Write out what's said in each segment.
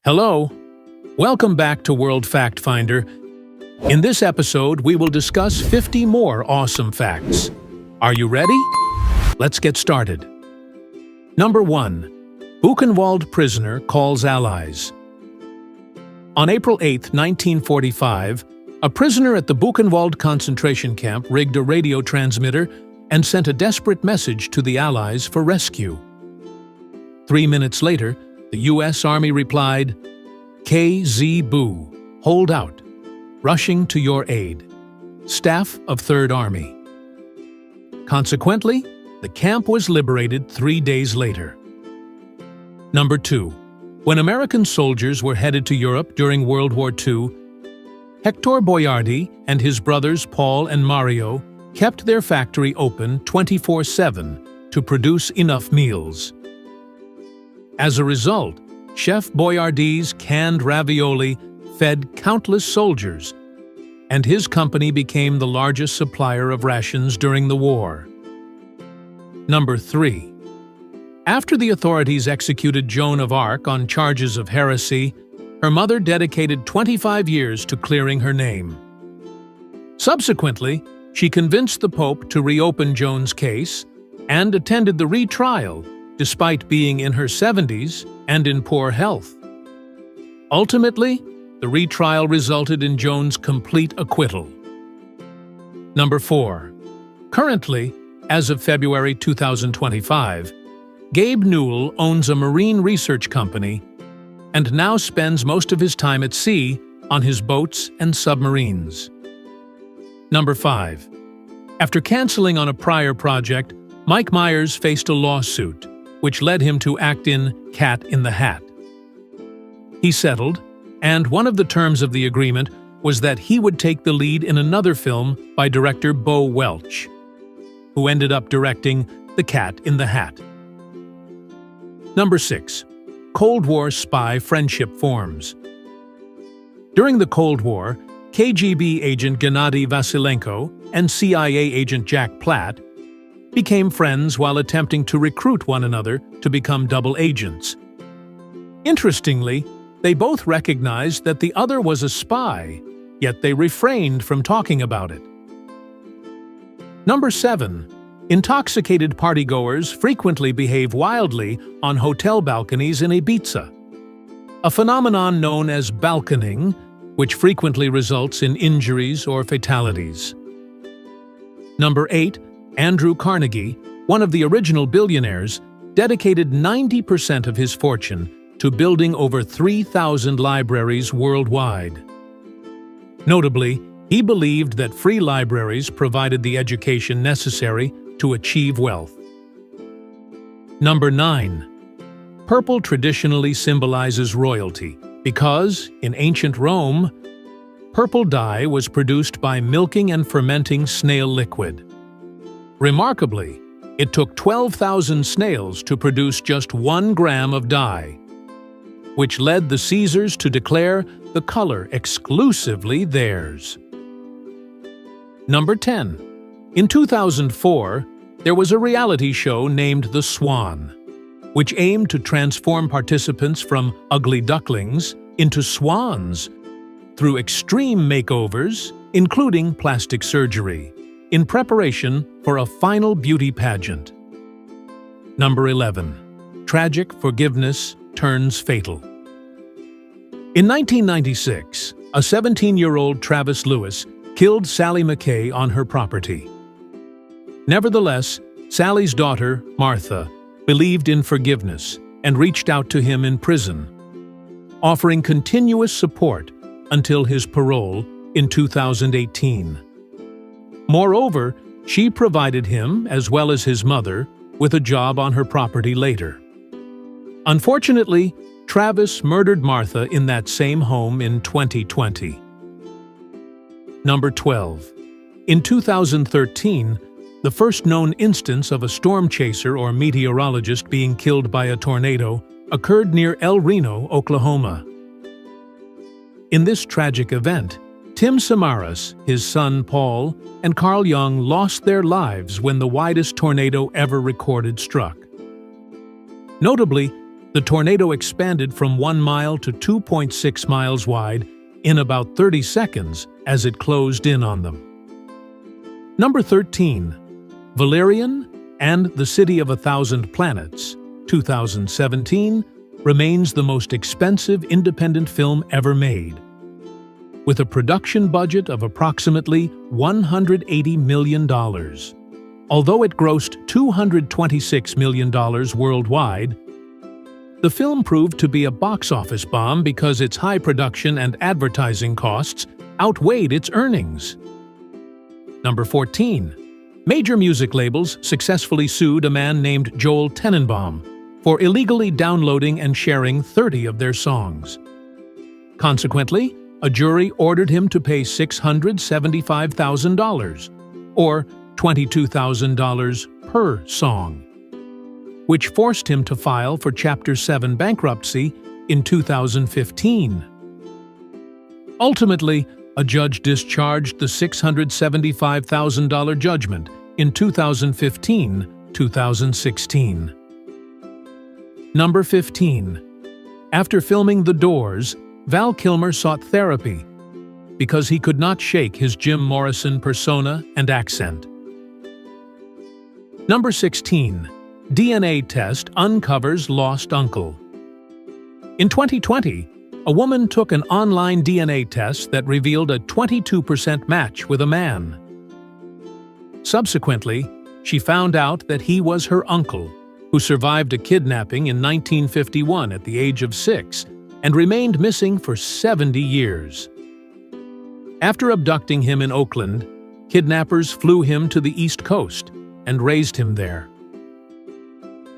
Hello. Welcome back to World Fact Finder. In this episode, we will discuss 50 more awesome facts. Are you ready? Let's get started. Number 1. Buchenwald prisoner calls allies. On April 8, 1945, a prisoner at the Buchenwald concentration camp rigged a radio transmitter and sent a desperate message to the Allies for rescue. 3 minutes later, the U.S. Army replied, "KZ Boo, hold out. Rushing to your aid. Staff of 3rd Army." Consequently, the camp was liberated 3 days later. Number 2. When American soldiers were headed to Europe during World War II, Hector Boiardi and his brothers Paul and Mario kept their factory open 24/7 to produce enough meals. As a result, Chef Boyardi's canned ravioli fed countless soldiers, and his company became the largest supplier of rations during the war. Number 3. After the authorities executed Joan of Arc on charges of heresy, her mother dedicated 25 years to clearing her name. Subsequently, she convinced the Pope to reopen Joan's case and attended the retrial despite being in her 70s and in poor health. Ultimately, the retrial resulted in Joan's complete acquittal. Number 4. Currently, as of February 2025, Gabe Newell owns a marine research company and now spends most of his time at sea on his boats and submarines. Number 5. After canceling on a prior project, Mike Myers faced a lawsuit, which led him to act in Cat in the Hat. He settled, and one of the terms of the agreement was that he would take the lead in another film by director Bo Welch, who ended up directing The Cat in the Hat. Number 6. Cold War spy friendship forms. During the Cold War, KGB agent Gennady Vasilenko and CIA agent Jack Platt became friends while attempting to recruit one another to become double agents. Interestingly, they both recognized that the other was a spy, yet they refrained from talking about it. Number 7. Intoxicated partygoers frequently behave wildly on hotel balconies in Ibiza, a phenomenon known as balconing, which frequently results in injuries or fatalities. Number 8. Andrew Carnegie, one of the original billionaires, dedicated 90% of his fortune to building over 3,000 libraries worldwide. Notably, he believed that free libraries provided the education necessary to achieve wealth. Number 9. Purple traditionally symbolizes royalty because, in ancient Rome, purple dye was produced by milking and fermenting snail liquid. Remarkably, it took 12,000 snails to produce just 1 gram of dye, which led the Caesars to declare the color exclusively theirs. Number 10. In 2004, there was a reality show named The Swan, which aimed to transform participants from ugly ducklings into swans through extreme makeovers, including plastic surgery, in preparation for a final beauty pageant. Number 11. Tragic forgiveness turns fatal. In 1996, a 17-year-old Travis Lewis killed Sally McKay on her property. Nevertheless, Sally's daughter, Martha, believed in forgiveness and reached out to him in prison, offering continuous support until his parole in 2018. Moreover, she provided him, as well as his mother, with a job on her property later. Unfortunately, Travis murdered Martha in that same home in 2020. Number 12. In 2013, the first known instance of a storm chaser or meteorologist being killed by a tornado occurred near El Reno, Oklahoma. In this tragic event, Tim Samaras, his son Paul, and Carl Young lost their lives when the widest tornado ever recorded struck. Notably, The tornado expanded from 1 mile to 2.6 miles wide in about 30 seconds as it closed in on them. Number 13. Valerian and the City of a Thousand Planets, 2017, remains the most expensive independent film ever made. With a production budget of approximately $180 million. Although it grossed $226 million worldwide, the film proved to be a box office bomb because its high production and advertising costs outweighed its earnings. Number 14. Major music labels successfully sued a man named Joel Tenenbaum for illegally downloading and sharing 30 of their songs. Consequently, a jury ordered him to pay $675,000, or $22,000 per song, which forced him to file for Chapter 7 bankruptcy in 2015. Ultimately, a judge discharged the $675,000 judgment in 2015-2016. Number 15. After filming The Doors, Val Kilmer sought therapy because he could not shake his Jim Morrison persona and accent. Number 16. DNA test uncovers lost uncle. In 2020, a woman took an online DNA test that revealed a 22% match with a man. Subsequently, she found out that he was her uncle, who survived a kidnapping in 1951 at the age of 6 and remained missing for 70 years. After abducting him in Oakland, kidnappers flew him to the East Coast and raised him there.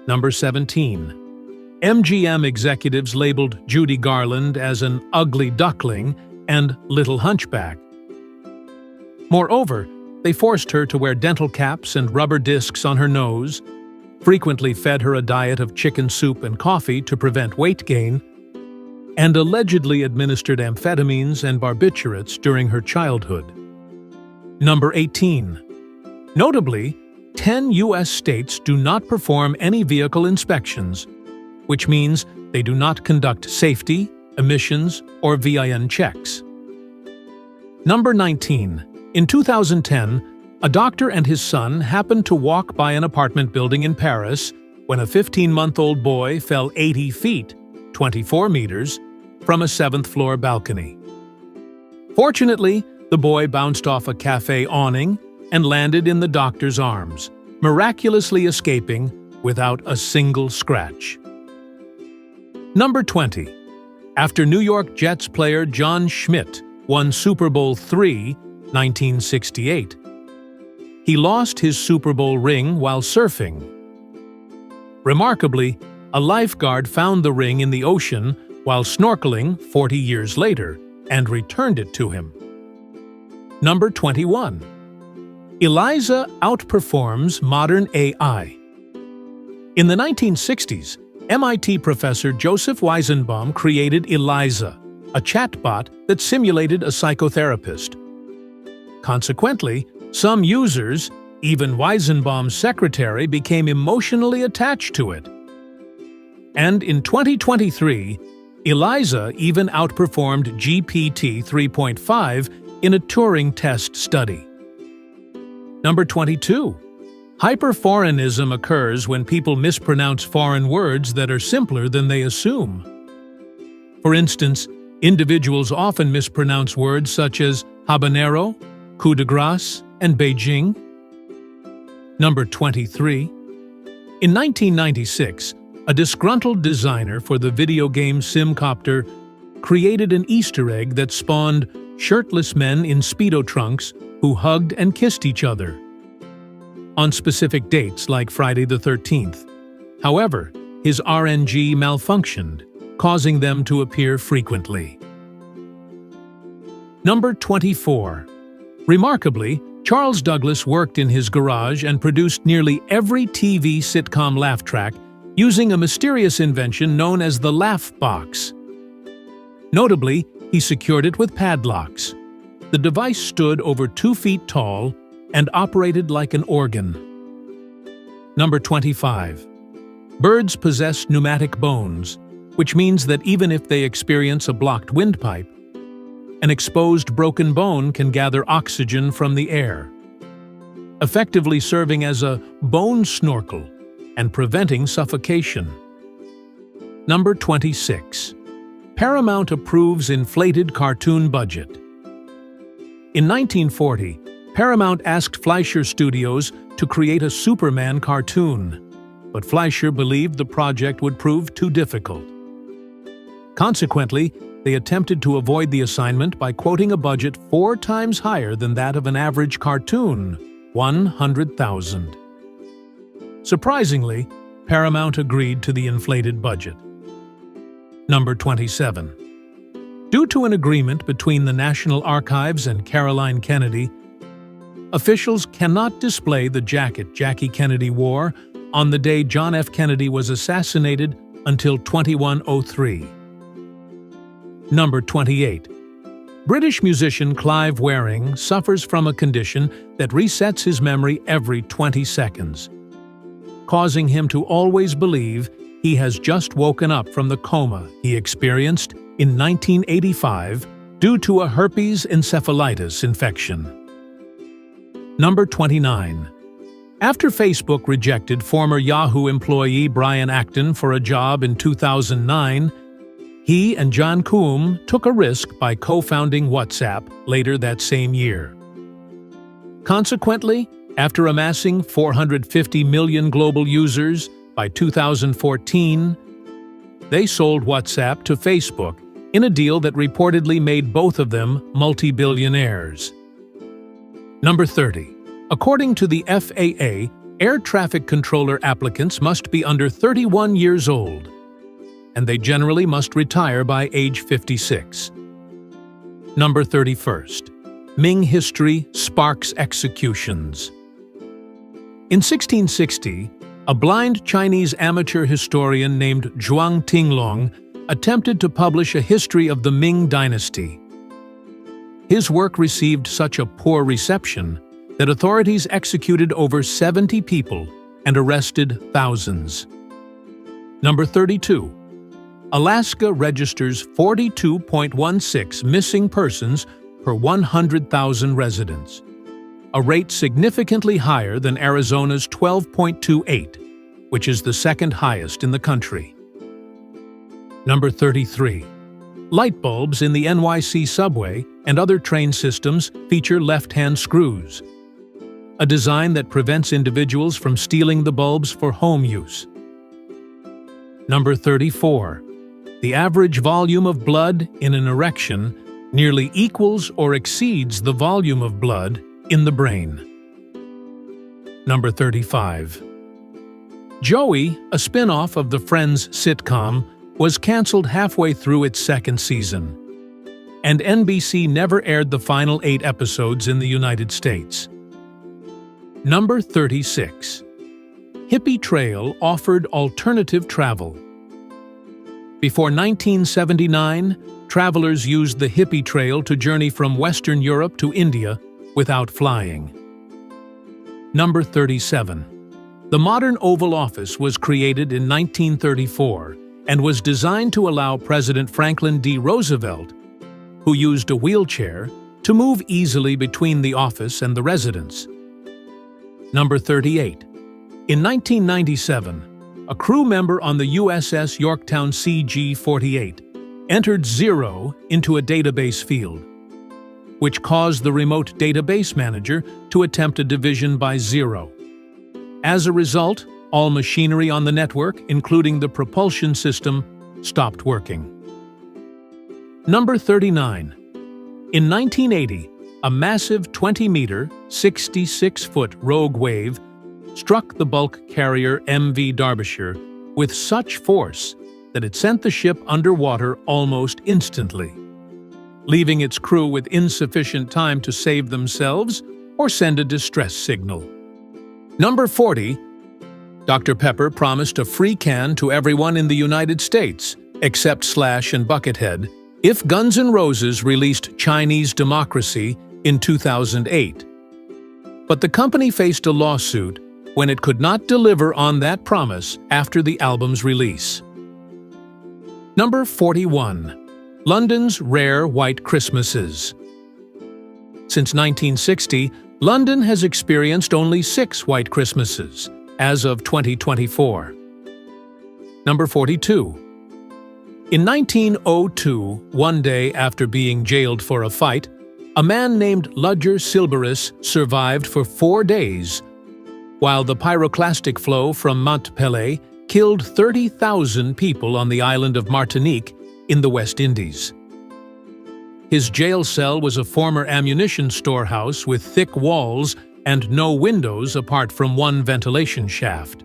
Number 17. MGM executives labeled Judy Garland as an ugly duckling and little hunchback. Moreover, they forced her to wear dental caps and rubber discs on her nose, frequently fed her a diet of chicken soup and coffee to prevent weight gain, and allegedly administered amphetamines and barbiturates during her childhood. Number 18. Notably, 10 U.S. states do not perform any vehicle inspections, which means they do not conduct safety, emissions, or VIN checks. Number 19. In 2010, a doctor and his son happened to walk by an apartment building in Paris when a 15-month-old boy fell 80 feet, 24 meters, from a 7th-floor balcony. Fortunately, the boy bounced off a cafe awning and landed in the doctor's arms, miraculously escaping without a single scratch. Number 20. After New York Jets player John Schmidt won Super Bowl III, 1968, he lost his Super Bowl ring while surfing. Remarkably, a lifeguard found the ring in the ocean while snorkeling 40 years later and returned it to him. Number 21. Eliza outperforms modern AI. In the 1960s, MIT professor Joseph Weizenbaum created Eliza, a chatbot that simulated a psychotherapist. Consequently, some users, even Weizenbaum's secretary, became emotionally attached to it. And in 2023, Eliza even outperformed GPT 3.5 in a Turing test study. Number 22. Hyperforeignism occurs when people mispronounce foreign words that are simpler than they assume. For instance, individuals often mispronounce words such as habanero, coup de grace, and Beijing. Number 23. In 1996, a disgruntled designer for the video game Simcopter created an Easter egg that spawned shirtless men in Speedo trunks who hugged and kissed each other on specific dates like Friday the 13th. However, his RNG malfunctioned, causing them to appear frequently. Number 24. Remarkably, Charles Douglas worked in his garage and produced nearly every TV sitcom laugh track using a mysterious invention known as the laugh box. Notably, he secured it with padlocks. The device stood over 2 feet tall and operated like an organ. Number 25. Birds possess pneumatic bones, which means that even if they experience a blocked windpipe, an exposed broken bone can gather oxygen from the air, effectively serving as a bone snorkel and preventing suffocation. Number 26. Paramount approves inflated cartoon budget. In 1940, Paramount asked Fleischer Studios to create a Superman cartoon, but Fleischer believed the project would prove too difficult. Consequently, they attempted to avoid the assignment by quoting a budget 4 times higher than that of an average cartoon, $100,000. Surprisingly, Paramount agreed to the inflated budget. Number 27. Due to an agreement between the National Archives and Caroline Kennedy, officials cannot display the jacket Jackie Kennedy wore on the day John F. Kennedy was assassinated until 2103. Number 28. British musician Clive Wearing suffers from a condition that resets his memory every 20 seconds, causing him to always believe he has just woken up from the coma he experienced in 1985 due to a herpes encephalitis infection. Number 29. After Facebook rejected former Yahoo employee Brian Acton for a job in 2009, he and John Coombe took a risk by co-founding WhatsApp later that same year. Consequently, after amassing 450 million global users by 2014, they sold WhatsApp to Facebook in a deal that reportedly made both of them multi-billionaires. Number 30. According to the FAA, air traffic controller applicants must be under 31 years old, and they generally must retire by age 56. Number 31st. Ming history sparks executions. In 1660, a blind Chinese amateur historian named Zhuang Tinglong attempted to publish a history of the Ming dynasty. His work received such a poor reception that authorities executed over 70 people and arrested thousands. Number 32. Alaska registers 42.16 missing persons per 100,000 residents, a rate significantly higher than Arizona's 12.28, which is the second highest in the country. Number 33. Light bulbs in the NYC subway and other train systems feature left-hand screws, a design that prevents individuals from stealing the bulbs for home use. Number 34. The average volume of blood in an erection nearly equals or exceeds the volume of blood in the brain. Number 35. Joey, a spin-off of the Friends sitcom, was canceled halfway through its second season, and NBC never aired the final 8 episodes in the United States. Number 36. Hippie Trail offered alternative travel. Before 1979, travelers used the Hippie Trail to journey from Western Europe to India without flying. Number 37. The modern Oval Office was created in 1934 and was designed to allow President Franklin D. Roosevelt, who used a wheelchair, to move easily between the office and the residence. Number 38. In 1997, a crew member on the USS Yorktown CG-48 entered 0 into a database field, which caused the remote database manager to attempt a division by 0. As a result, all machinery on the network, including the propulsion system, stopped working. Number 39. In 1980, a massive 20-meter, 66-foot rogue wave struck the bulk carrier MV Derbyshire with such force that it sent the ship underwater almost instantly, leaving its crew with insufficient time to save themselves or send a distress signal. Number 40. Dr. Pepper promised a free can to everyone in the United States, except Slash and Buckethead, if Guns N' Roses released Chinese Democracy in 2008. But the company faced a lawsuit when it could not deliver on that promise after the album's release. Number 41. London's Rare White Christmases. Since 1960, London has experienced only 6 White Christmases, as of 2024. Number 42. In 1902, one day after being jailed for a fight, a man named Ludger Silberus survived for 4 days, while the pyroclastic flow from Mont Pelée killed 30,000 people on the island of Martinique in the West Indies. His jail cell was a former ammunition storehouse with thick walls and no windows apart from one ventilation shaft.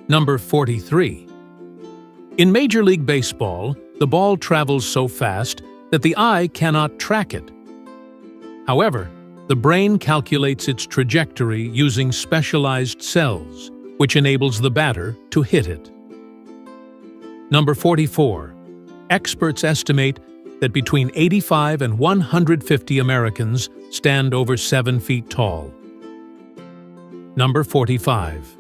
Number 43. In Major League Baseball, the ball travels so fast that the eye cannot track it. However, the brain calculates its trajectory using specialized cells, which enables the batter to hit it. Number 44. Experts estimate that between 85 and 150 Americans stand over 7 feet tall. Number 45.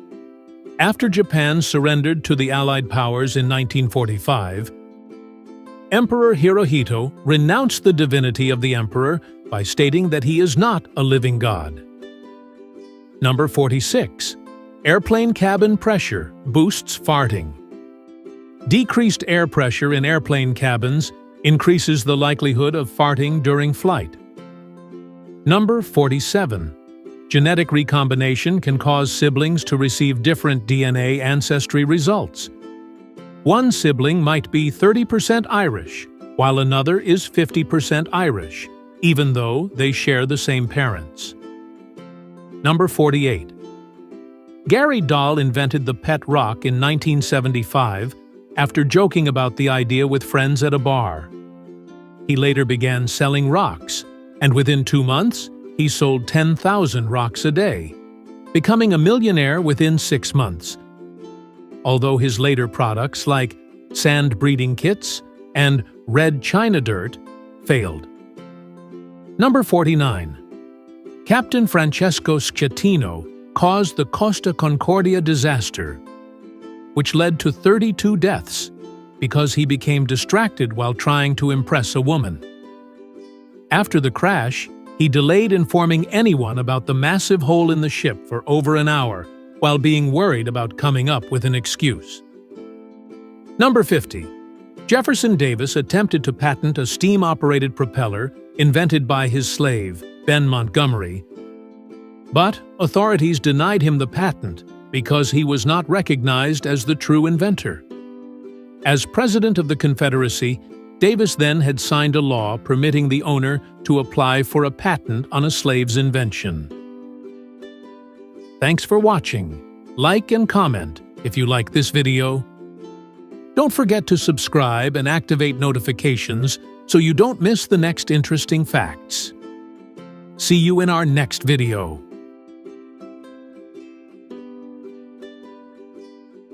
After Japan surrendered to the Allied powers in 1945, Emperor Hirohito renounced the divinity of the emperor by stating that he is not a living god. Number 46. Airplane cabin pressure boosts farting. Decreased air pressure in airplane cabins increases the likelihood of farting during flight. Number 47. Genetic recombination can cause siblings to receive different DNA ancestry results. One sibling might be 30% Irish, while another is 50% Irish, even though they share the same parents. Number 48. Gary Dahl invented the pet rock in 1975 after joking about the idea with friends at a bar. He later began selling rocks, and within 2 months, he sold 10,000 rocks a day, becoming a millionaire within 6 months. Although his later products like sand breeding kits and red china dirt failed. Number 49. Captain Francesco Schettino caused the Costa Concordia disaster, which led to 32 deaths because he became distracted while trying to impress a woman. After the crash, he delayed informing anyone about the massive hole in the ship for over an hour while being worried about coming up with an excuse. Number 50. Jefferson Davis attempted to patent a steam-operated propeller invented by his slave, Ben Montgomery, but authorities denied him the patent because he was not recognized as the true inventor. As President of the Confederacy, Davis then had signed a law permitting the owner to apply for a patent on a slave's invention. Thanks for watching. Like and comment if you like this video. Don't forget to subscribe and activate notifications so you don't miss the next interesting facts. See you in our next video.